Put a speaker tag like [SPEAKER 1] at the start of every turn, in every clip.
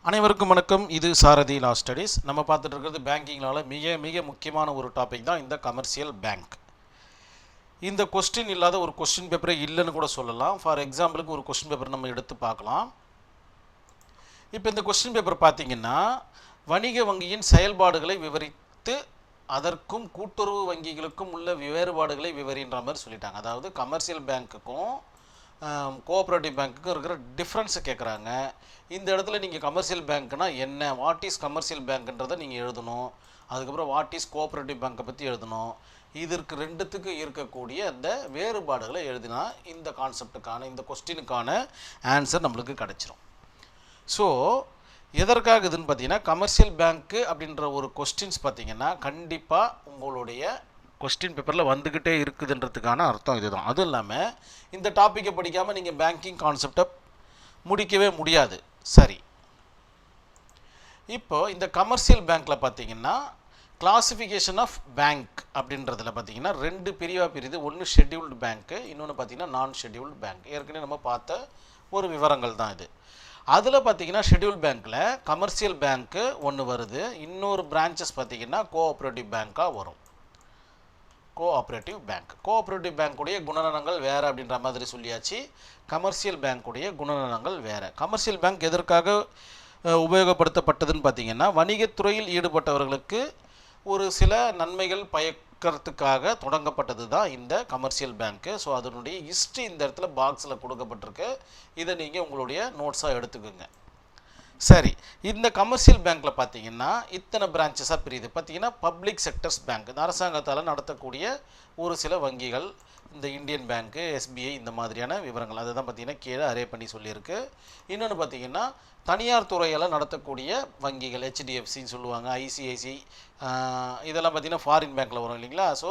[SPEAKER 1] அனைவருக்கும் வணக்கம். இது சாரதி லா ஸ்டடீஸ். நம்ம பார்த்துட்டு இருக்கிறது பேங்கிங்னால மிக மிக முக்கியமான ஒரு டாபிக் தான் இந்த கமர்ஷியல் பேங்க். இந்த கொஸ்டின் இல்லாத ஒரு கொஸ்டின் பேப்பரே இல்லைன்னு கூட சொல்லலாம். ஃபார் எக்ஸாம்பிளுக்கு ஒரு கொஸ்டின் பேப்பர் நம்ம எடுத்து பார்க்கலாம். இப்போ இந்த கொஸ்டின் பேப்பர் பார்த்தீங்கன்னா வணிக வங்கியின் செயல்பாடுகளை விவரித்து அதற்கும் கூட்டுறவு வங்கிகளுக்கும் உள்ள வேறுபாடுகளை விவரின்ற மாதிரி சொல்லிட்டாங்க. அதாவது கமர்ஷியல் பேங்க்குக்கும் கோஆப்ரேட்டிவ் பேங்க்குக்கும் இருக்கிற டிஃப்ரென்ஸை கேட்குறாங்க. இந்த இடத்துல நீங்கள் கமர்ஷியல் பேங்க்னா என்ன, வாட் இஸ் கமர்ஷியல் பேங்க்ன்றதை நீங்கள் எழுதணும். அதுக்கப்புறம் வாட் இஸ் கோஆப்ரேட்டிவ் பேங்க்கை பற்றி எழுதணும். இதற்கு ரெண்டுத்துக்கு இருக்கக்கூடிய அந்த வேறுபாடுகளை எழுதினா இந்த கான்செப்டுக்கான இந்த கொஸ்டினுக்கான ஆன்சர் நம்மளுக்கு கிடச்சிரும். ஸோ எதற்காக இதுன்னு பார்த்தீங்கன்னா கமர்ஷியல் பேங்க்கு அப்படின்ற ஒரு கொஸ்டின்ஸ் பார்த்தீங்கன்னா கண்டிப்பாக உங்களுடைய கொஸ்டின் பேப்பரில் வந்துக்கிட்டே இருக்குதுன்றதுக்கான அர்த்தம் இதுதான். அதுவும் இல்லாமல் இந்த டாப்பிக்கை படிக்காமல் நீங்கள் பேங்கிங் கான்செப்டை முடிக்கவே முடியாது. சரி, இப்போ இந்த கமர்ஷியல் பேங்க்கில் பார்த்தீங்கன்னா கிளாசிஃபிகேஷன் ஆஃப் பேங்க் அப்படின்றதில் பார்த்தீங்கன்னா ரெண்டு பிரிவாக பிரிது. ஒன்று ஷெட்யூல்டு பேங்க்கு, இன்னொன்று பார்த்தீங்கன்னா நான் ஷெட்யூல்டு பேங்க். ஏற்கனவே நம்ம பார்த்த ஒரு விவரங்கள் தான் இது. அதில் பார்த்தீங்கன்னா ஷெட்யூல் பேங்க்கில் கமர்ஷியல் பேங்க்கு ஒன்று வருது, இன்னொரு பிரான்ச்சஸ் பார்த்தீங்கன்னா கோஆப்ரேட்டிவ் பேங்க்காக வரும். கோஆப்ரேட்டிவ் பேங்க்குடைய குணநலங்கள் வேறு அப்படின்ற மாதிரி சொல்லியாச்சு. கமர்ஷியல் பேங்க்குடைய குணநலங்கள் வேறு. கமர்ஷியல் பேங்க் எதற்காக உபயோகப்படுத்தப்பட்டதுன்னு பார்த்தீங்கன்னா வணிகத்துறையில் ஈடுபட்டவர்களுக்கு ஒரு சில நன்மைகள் பயக்கிறதுக்காக தொடங்கப்பட்டது தான் இந்த கமர்ஷியல் பேங்க்கு. ஸோ அதனுடைய ஹிஸ்ட்ரி இந்த இடத்துல பாக்ஸில் கொடுக்கப்பட்டிருக்கு. இதை நீங்கள் உங்களுடைய நோட்ஸாக எடுத்துக்கோங்க. சரி, இந்த கமர்ஷியல் பேங்க்கில் பார்த்தீங்கன்னா இத்தனை பிரான்ச்சஸாக பிரியுது. பார்த்தீங்கன்னா பப்ளிக் செக்டர்ஸ் பேங்க், இந்த அரசாங்கத்தால் நடத்தக்கூடிய ஒரு சில வங்கிகள், இந்த இந்தியன் பேங்க்கு, எஸ்பிஐ, இந்த மாதிரியான விவரங்கள் அதை தான் பார்த்தீங்கன்னா கீழே அரே பண்ணி சொல்லியிருக்கு. இன்னொன்று பார்த்தீங்கன்னா தனியார் துறையால் நடத்தக்கூடிய வங்கிகள், ஹெச்டிஎஃப்சின்னு சொல்லுவாங்க, ஐசிஐசி, இதெல்லாம் பார்த்தீங்கன்னா ஃபாரின் பேங்க்கில் வரும் இல்லைங்களா. ஸோ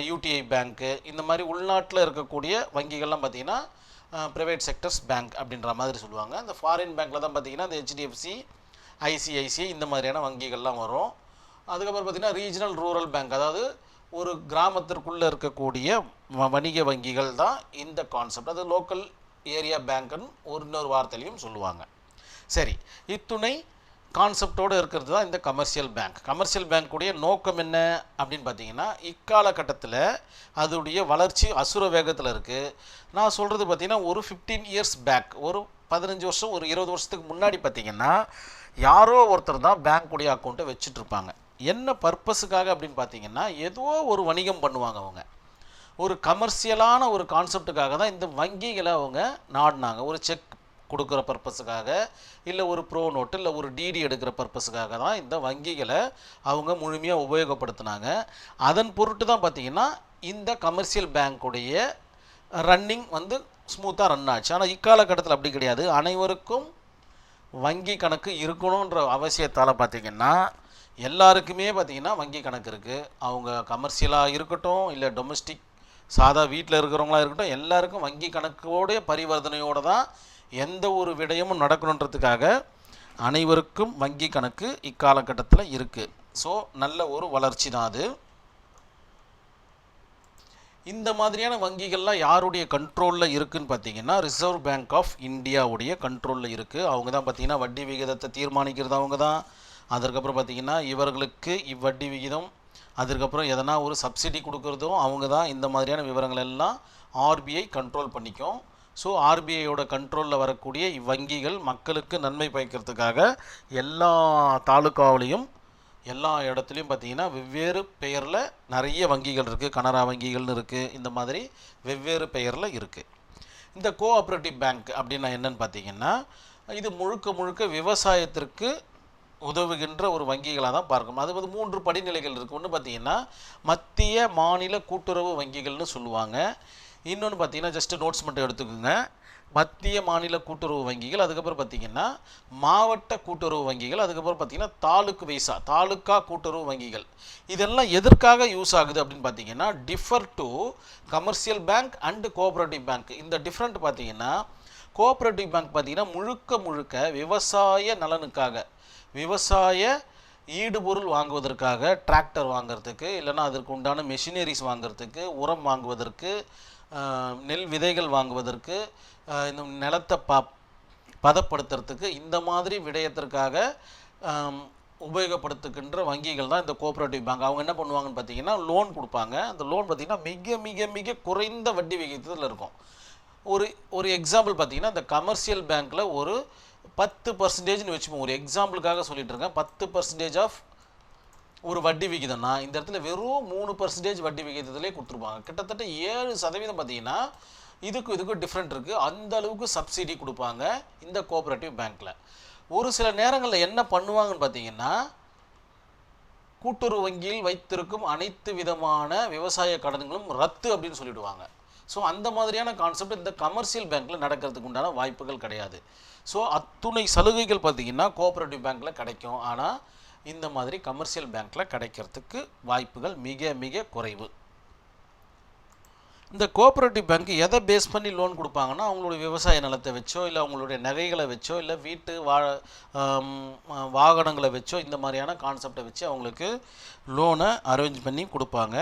[SPEAKER 1] யூடிஐ பேங்க்கு, இந்த மாதிரி உள்நாட்டில் இருக்கக்கூடிய வங்கிகள்லாம் பார்த்தீங்கன்னா ப்ரைவேட் செக்டர்ஸ் பேங்க் அப்படின்ற மாதிரி சொல்லுவாங்க. இந்த ஃபாரின் பேங்க்கில் தான் பார்த்தீங்கன்னா இந்த ஹெச்டிஎஃப்சி, ஐசிஐசிஐ, இந்த மாதிரியான வங்கிகள்லாம் வரும். அதுக்கப்புறம் பார்த்தீங்கன்னா ரீஜனல் ரூரல் பேங்க், அதாவது ஒரு கிராமத்திற்குள்ளே இருக்கக்கூடிய வணிக வங்கிகள் தான் இந்த கான்செப்ட். அது லோக்கல் ஏரியா பேங்க்குன்னு இன்னொரு வார்த்தையிலையும் சொல்லுவாங்க. சரி, இத்துணை கான்செப்டோடு இருக்கிறது தான் இந்த கமர்ஷியல் பேங்க். கமர்ஷியல் பேங்க்குடைய நோக்கம் என்ன அப்படின்னு பார்த்தீங்கன்னா இக்காலகட்டத்தில் அதோடைய வளர்ச்சி அசுர வேகத்தில் இருக்குது. நான் சொல்கிறது பார்த்தீங்கன்னா ஒரு 15 இயர்ஸ் பேக், ஒரு 15 வருஷம், ஒரு 20 வருஷத்துக்கு முன்னாடி பார்த்தீங்கன்னா யாரோ ஒருத்தர் தான் பேங்க்குடைய அக்கௌண்ட்டை வச்சுட்ருப்பாங்க. என்ன பர்பஸுக்காக அப்படின்னு பார்த்தீங்கன்னா ஏதோ ஒரு வணிகம் பண்ணுவாங்க. அவங்க ஒரு கமர்ஷியலான ஒரு கான்செப்டுக்காக தான் இந்த வங்கிகளை அவங்க நாடினாங்க. ஒரு செக் கொடுக்குற பர்பஸுக்காக, இல்லை ஒரு ப்ரோ நோட்டு, இல்லை ஒரு டிடி எடுக்கிற பர்பஸுக்காக தான் இந்த வங்கிகளை அவங்க முழுமையாக உபயோகப்படுத்தினாங்க. அதன் பொருட்டு தான் பார்த்திங்கன்னா இந்த கமர்ஷியல் பேங்க்குடைய ரன்னிங் ஸ்மூத்தாக ரன் ஆச்சு. ஆனால் இக்காலகட்டத்தில் அப்படி கிடையாது. அனைவருக்கும் வங்கி கணக்கு இருக்கணுன்ற அவசியத்தால் பார்த்திங்கன்னா எல்லாருக்குமே பார்த்திங்கன்னா வங்கி கணக்கு இருக்குது. அவங்க கமர்ஷியலாக இருக்கட்டும், இல்லை டொமஸ்டிக் சாதா வீட்டில் இருக்கிறவங்களாக இருக்கட்டும், எல்லாருக்கும் வங்கி கணக்கோடைய பரிவர்த்தனையோடு தான் எந்த ஒரு விடயமும் நடக்கணுன்றதுக்காக அனைவருக்கும் வங்கி கணக்கு இக்காலகட்டத்தில் இருக்குது. ஸோ நல்ல ஒரு வளர்ச்சி தான் அது. இந்த மாதிரியான வங்கிகள்லாம் யாருடைய கண்ட்ரோலில் இருக்குதுன்னு பார்த்தீங்கன்னா ரிசர்வ் பேங்க் ஆஃப் இந்தியாவுடைய கண்ட்ரோலில் இருக்குது. அவங்க தான் பார்த்திங்கன்னா வட்டி விகிதத்தை தீர்மானிக்கிறது அவங்க தான். அதற்கப்புறம் பார்த்திங்கன்னா இவர்களுக்கு இவ்வட்டி விகிதம், அதுக்கப்புறம் எதனா ஒரு சப்சிடி கொடுக்குறதும் அவங்க தான். இந்த மாதிரியான விவரங்கள் எல்லாம் ஆர்பிஐ கண்ட்ரோல் பண்ணிக்கும். ஸோ ஆர்பிஐயோட கண்ட்ரோலில் வரக்கூடிய இவ்வங்கிகள் மக்களுக்கு நன்மை பயக்கிறதுக்காக எல்லா தாலுக்காவிலையும் எல்லா இடத்துலையும் பார்த்திங்கன்னா வெவ்வேறு பெயரில் நிறைய வங்கிகள் இருக்குது. கனரா வங்கிகள்னு இருக்குது. இந்த மாதிரி வெவ்வேறு பெயரில் இருக்குது. இந்த கோஆப்ரேட்டிவ் பேங்க் அப்படின்னா என்னன்னு பார்த்திங்கன்னா இது முழுக்க முழுக்க விவசாயத்திற்கு உதவுகின்ற ஒரு வங்கிகளாக தான் பார்க்கணும். அது 3 படிநிலைகள் இருக்குது. ஒன்று பார்த்திங்கன்னா மத்திய மாநில கூட்டுறவு வங்கிகள்னு சொல்லுவாங்க. இன்னொன்று பார்த்தீங்கன்னா ஜஸ்ட்டு நோட்ஸ் மட்டும் எடுத்துக்கோங்க. மத்திய மாநில கூட்டுறவு வங்கிகள், அதுக்கப்புறம் பார்த்திங்கன்னா மாவட்ட கூட்டுறவு வங்கிகள், அதுக்கப்புறம் பார்த்திங்கன்னா தாலுக்கா கூட்டுறவு வங்கிகள். இதெல்லாம் எதற்காக யூஸ் ஆகுது அப்படின்னு பார்த்தீங்கன்னா differ to commercial bank and cooperative bank. இந்த டிஃப்ரெண்ட் பார்த்திங்கன்னா கோஆப்ரேட்டிவ் பேங்க் பார்த்திங்கன்னா முழுக்க முழுக்க விவசாய நலனுக்காக, விவசாய ஈடுபொருள் வாங்குவதற்காக, டிராக்டர் வாங்கிறதுக்கு, இல்லைனா அதற்கு உண்டான மெஷினரிஸ் வாங்கிறதுக்கு, உரம் வாங்குவதற்கு, நெல் விதைகள் வாங்குவதற்கு, இந்த நிலத்தை பதப்படுத்துறதுக்கு இந்த மாதிரி விடயத்திற்காக உபயோகப்படுத்துகின்ற வங்கிகள் தான் இந்த கோஆபரேட்டிவ் பேங்க். அவங்க என்ன பண்ணுவாங்கன்னு பார்த்தீங்கன்னா லோன் கொடுப்பாங்க. அந்த லோன் பார்த்திங்கன்னா மிக மிக மிக குறைந்த வட்டி விகிதத்தில் இருக்கும். ஒரு எக்ஸாம்பிள் பார்த்தீங்கன்னா இந்த கமர்ஷியல் பேங்க்கில் ஒரு 10% வச்சுப்போம். ஒரு எக்ஸாம்பிளுக்காக சொல்லிட்டு இருக்கேன். 10% ஆஃப் ஒரு வட்டி விகிதம்னா இந்த இடத்துல வெறும் 3% வட்டி விகிதத்திலே கொடுத்துருப்பாங்க. கிட்டத்தட்ட 7% பார்த்தீங்கன்னா இதுக்கும் டிஃப்ரெண்ட் இருக்குது. அந்த அளவுக்கு சப்சிடி கொடுப்பாங்க இந்த கோஆபரேட்டிவ் பேங்க்கில். ஒரு சில நேரங்களில் என்ன பண்ணுவாங்கன்னு பார்த்தீங்கன்னா கூட்டுறவு வங்கியில் வைத்திருக்கும் அனைத்து விதமான விவசாய கடன்களும் ரத்து அப்படின்னு சொல்லிடுவாங்க. ஸோ அந்த மாதிரியான கான்செப்ட் இந்த கமர்ஷியல் பேங்க்கில் நடக்கிறதுக்கு உண்டான வாய்ப்புகள் கிடையாது. ஸோ அத்துணை சலுகைகள் பார்த்திங்கன்னா கோஆபரேட்டிவ் பேங்க்கில் கிடைக்கும். ஆனால் இந்த மாதிரி கமர்ஷியல் பேங்க்கில் கிடைக்கிறதுக்கு வாய்ப்புகள் மிக மிக குறைவு. இந்த கோஆபரேட்டிவ் பேங்க் எதை பேஸ் பண்ணி லோன் கொடுப்பாங்கன்னா அவங்களுடைய விவசாய நிலத்தை வச்சோ இல்லை அவங்களுடைய நகைகளை வச்சோ இல்லை வீட்டு வாகனங்களை வச்சோ இந்த மாதிரியான கான்செப்டை வச்சு அவங்களுக்கு லோனை அரேஞ்ச் பண்ணி கொடுப்பாங்க.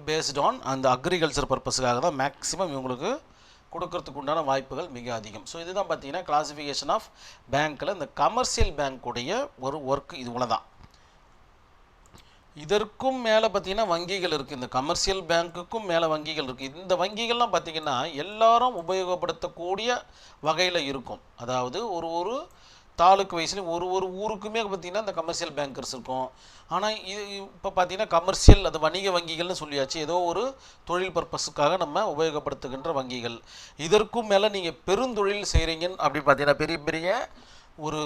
[SPEAKER 1] பேஸ்ட் ஆன் அந்த அக்ரிகல்ச்சர் பர்பஸுக்காக தான் மேக்ஸிமம் இவங்களுக்கு கொடுக்கறதுக்கு உண்டான வாய்ப்புகள் மிக அதிகம். ஸோ இதுதான் பார்த்தீங்கன்னா கிளாசிஃபிகேஷன் ஆஃப் பேங்க்கில் இந்த கமர்ஷியல் பேங்க்குடைய ஒரு ஒர்க் இது இவ்வளோதான். இதற்கும் மேலே பார்த்தீங்கன்னா வங்கிகள் இருக்குது. இந்த கமர்ஷியல் பேங்க்குக்கும் மேலே வங்கிகள் இருக்குது. இந்த வங்கிகள்லாம் பார்த்திங்கன்னா எல்லாரும் உபயோகப்படுத்தக்கூடிய வகையில் இருக்கும். அதாவது ஒரு தாலுக்கு வயசுலேயும் ஒரு ஊருக்குமே பார்த்திங்கன்னா இந்த கமர்ஷியல் பேங்கர்ஸ் இருக்கும். ஆனால் இது இப்போ பார்த்திங்கன்னா கமர்ஷியல் அது வணிக வங்கிகள்னு சொல்லியாச்சு. ஏதோ ஒரு தொழில் பர்பஸுக்காக நம்ம உபயோகப்படுத்துகின்ற வங்கிகள். இதற்கும் மேலே நீங்கள் பெருந்தொழில் செய்கிறீங்கன்னு அப்படி பார்த்தீங்கன்னா பெரிய பெரிய ஒரு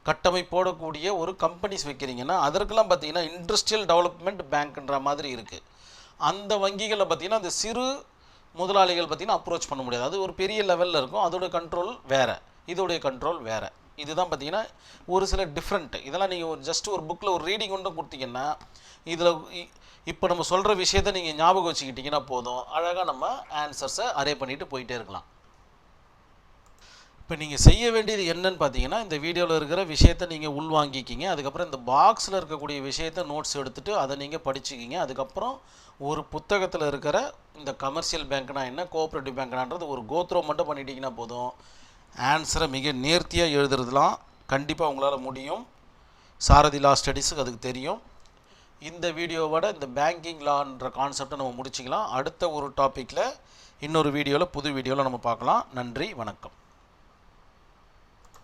[SPEAKER 1] கட்டமைப்போடக்கூடிய ஒரு கம்பெனிஸ் வைக்கிறீங்கன்னா அதற்கெல்லாம் பார்த்தீங்கன்னா இண்டஸ்ட்ரியல் டெவலப்மெண்ட் பேங்க்ன்ற மாதிரி இருக்குது. அந்த வங்கிகளில் பார்த்திங்கன்னா அந்த சிறு முதலாளிகள் பார்த்திங்கன்னா அப்ரோச் பண்ண முடியாது. அது ஒரு பெரிய லெவலில் இருக்கும். அதோடைய கண்ட்ரோல் வேறு, இதோடைய கண்ட்ரோல் வேறு. இதுதான் பார்த்திங்கன்னா ஒரு சில டிஃப்ரெண்ட். இதெல்லாம் நீங்கள் ஜஸ்ட் ஒரு புக்கில் ஒரு ரீடிங் ஒன்று கொடுத்தீங்கன்னா இதில் இப்போ நம்ம சொல்கிற விஷயத்தை நீங்கள் ஞாபகம் வச்சுக்கிட்டிங்கன்னா போதும். அழகாக நம்ம ஆன்சர்ஸை அரே பண்ணிவிட்டு போயிட்டே இருக்கலாம். இப்போ நீங்கள் செய்ய வேண்டியது என்னன்னு பார்த்தீங்கன்னா இந்த வீடியோவில் இருக்கிற விஷயத்தை நீங்கள் உள்வாங்கிக்கிங்க. அதுக்கப்புறம் இந்த பாக்ஸில் இருக்கக்கூடிய விஷயத்தை நோட்ஸ் எடுத்துகிட்டு அதை நீங்கள் படிச்சுக்கிங்க. அதுக்கப்புறம் ஒரு புத்தகத்தில் இருக்கிற இந்த கமர்ஷியல் பேங்க்னா என்ன, கோஆபரேட்டிவ் பேங்க்னான்றது ஒரு கோத்ரோ மட்டும் பண்ணிட்டீங்கன்னா போதும். ஆன்சரை மிக நேர்த்தியாக எழுதுறதுலாம் கண்டிப்பாக உங்களால் முடியும். சாரதி லா ஸ்டடீஸுக்கு அதுக்கு தெரியும். இந்த வீடியோவோட இந்த பேங்கிங் லான்ற கான்செப்டை நம்ம முடிச்சிக்கலாம். அடுத்த ஒரு டாப்பிக்கில் இன்னொரு வீடியோவில் புது வீடியோவில் நம்ம பார்க்கலாம். நன்றி, வணக்கம்.